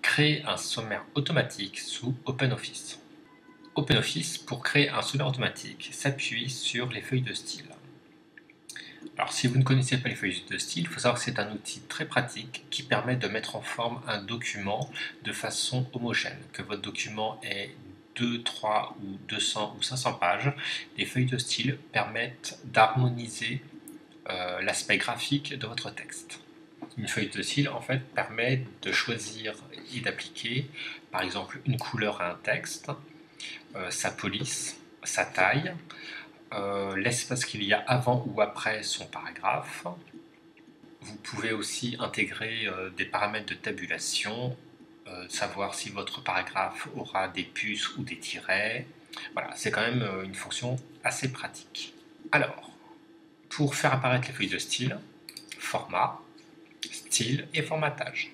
Créer un sommaire automatique sous OpenOffice. OpenOffice, pour créer un sommaire automatique, s'appuie sur les feuilles de style. Alors, si vous ne connaissez pas les feuilles de style, il faut savoir que c'est un outil très pratique qui permet de mettre en forme un document de façon homogène. Que votre document ait 2, 3 ou 200 ou 500 pages, les feuilles de style permettent d'harmoniser l'aspect graphique de votre texte. Une feuille de style en fait permet de choisir et d'appliquer par exemple une couleur à un texte, sa police, sa taille, l'espace qu'il y a avant ou après son paragraphe. Vous pouvez aussi intégrer des paramètres de tabulation, savoir si votre paragraphe aura des puces ou des tirets. Voilà, c'est quand même une fonction assez pratique. Alors, pour faire apparaître les feuilles de style, format, style et formatage.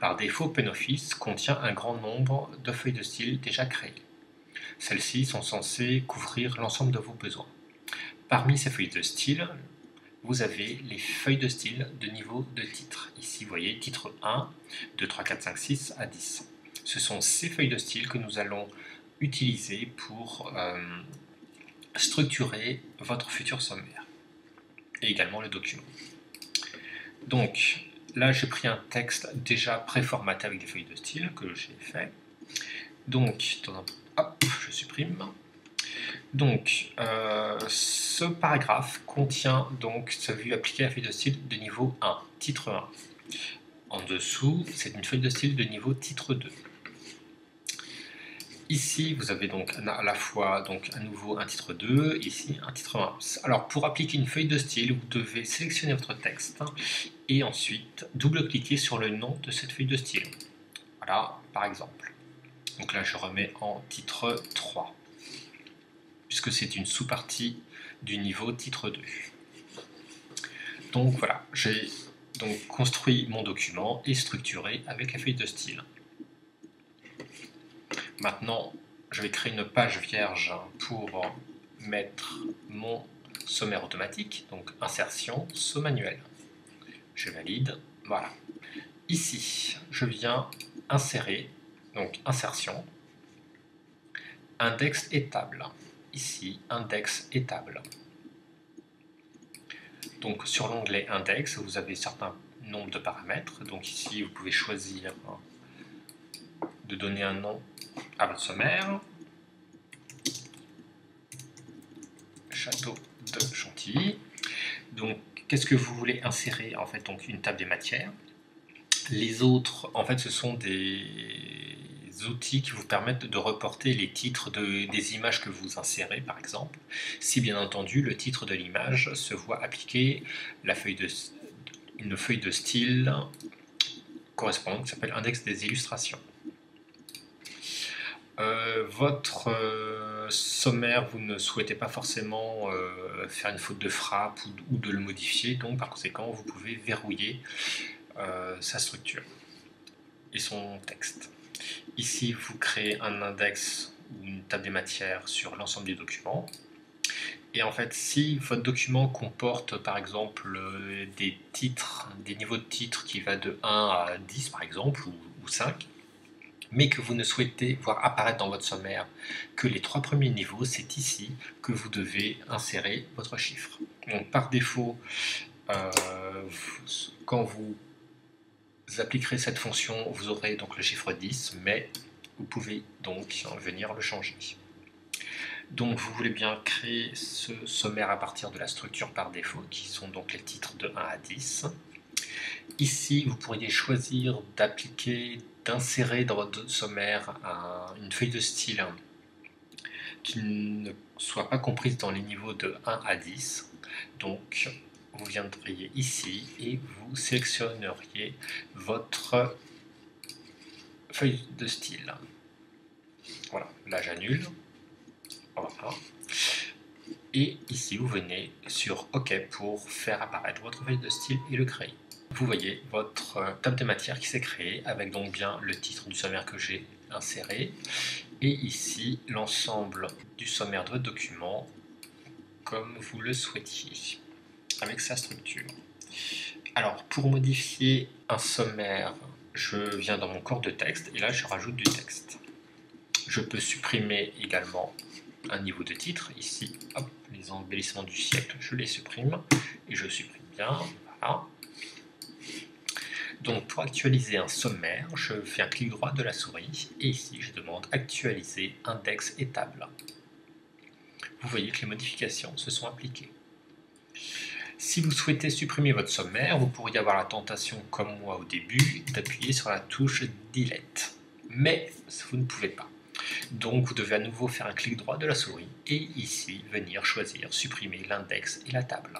Par défaut, OpenOffice contient un grand nombre de feuilles de style déjà créées. Celles-ci sont censées couvrir l'ensemble de vos besoins. Parmi ces feuilles de style, vous avez les feuilles de style de niveau de titre. Ici, vous voyez titre 1, 2, 3, 4, 5, 6 à 10. Ce sont ces feuilles de style que nous allons utiliser pour structurer votre futur sommaire et également le document. Donc, là, j'ai pris un texte déjà préformaté avec des feuilles de style que j'ai fait. Donc, hop, je supprime. Donc, ce paragraphe contient donc ce vue appliqué à la feuille de style de niveau 1, titre 1. En dessous, c'est une feuille de style de niveau titre 2. Ici, vous avez donc à la fois donc à nouveau un titre 2, ici un titre 1. Alors, pour appliquer une feuille de style, vous devez sélectionner votre texte et ensuite double-cliquer sur le nom de cette feuille de style. Voilà, par exemple. Donc là, je remets en titre 3, puisque c'est une sous-partie du niveau titre 2. Donc voilà, j'ai donc construit mon document et structuré avec la feuille de style. Maintenant, je vais créer une page vierge pour mettre mon sommaire automatique, donc insertion, saut manuel. Je valide, voilà. Ici, je viens insérer, donc insertion, index et table. Ici, index et table. Donc sur l'onglet index, vous avez un certain nombre de paramètres. Donc ici, vous pouvez choisir de donner un nom à votre sommaire. Château de Chantilly. Donc, qu'est-ce que vous voulez insérer? En fait, donc une table des matières. Les autres, en fait, ce sont des outils qui vous permettent de reporter les titres des images que vous insérez, par exemple, si bien entendu le titre de l'image se voit appliquer une feuille de style correspondante qui s'appelle index des illustrations. Votre sommaire, vous ne souhaitez pas forcément faire une faute de frappe ou de le modifier, donc par conséquent vous pouvez verrouiller sa structure et son texte. Ici, vous créez un index ou une table des matières sur l'ensemble du document. Et en fait, si votre document comporte par exemple des titres, des niveaux de titres qui va de 1 à 10 par exemple, ou 5, mais que vous ne souhaitez voir apparaître dans votre sommaire que les 3 premiers niveaux, c'est ici que vous devez insérer votre chiffre. Donc par défaut, quand vous appliquerez cette fonction, vous aurez donc le chiffre 10, mais vous pouvez donc venir le changer. Donc vous voulez bien créer ce sommaire à partir de la structure par défaut, qui sont donc les titres de 1 à 10. Ici, vous pourriez choisir d'insérer dans votre sommaire une feuille de style qui ne soit pas comprise dans les niveaux de 1 à 10. Donc, vous viendriez ici et vous sélectionneriez votre feuille de style. Voilà, là j'annule. Voilà. Et ici, vous venez sur OK pour faire apparaître votre feuille de style et le créer. Vous voyez votre table de matière qui s'est créée avec donc bien le titre du sommaire que j'ai inséré et ici l'ensemble du sommaire de votre document comme vous le souhaitiez avec sa structure. Alors pour modifier un sommaire, je viens dans mon corps de texte et là je rajoute du texte. Je peux supprimer également un niveau de titre. Ici, hop, les embellissements du siècle, je les supprime et je supprime bien. Voilà. Donc pour actualiser un sommaire, je fais un clic droit de la souris et ici je demande actualiser index et table. Vous voyez que les modifications se sont appliquées. Si vous souhaitez supprimer votre sommaire, vous pourriez avoir la tentation, comme moi au début, d'appuyer sur la touche Delete. Mais vous ne pouvez pas. Donc vous devez à nouveau faire un clic droit de la souris et ici venir choisir supprimer l'index et la table.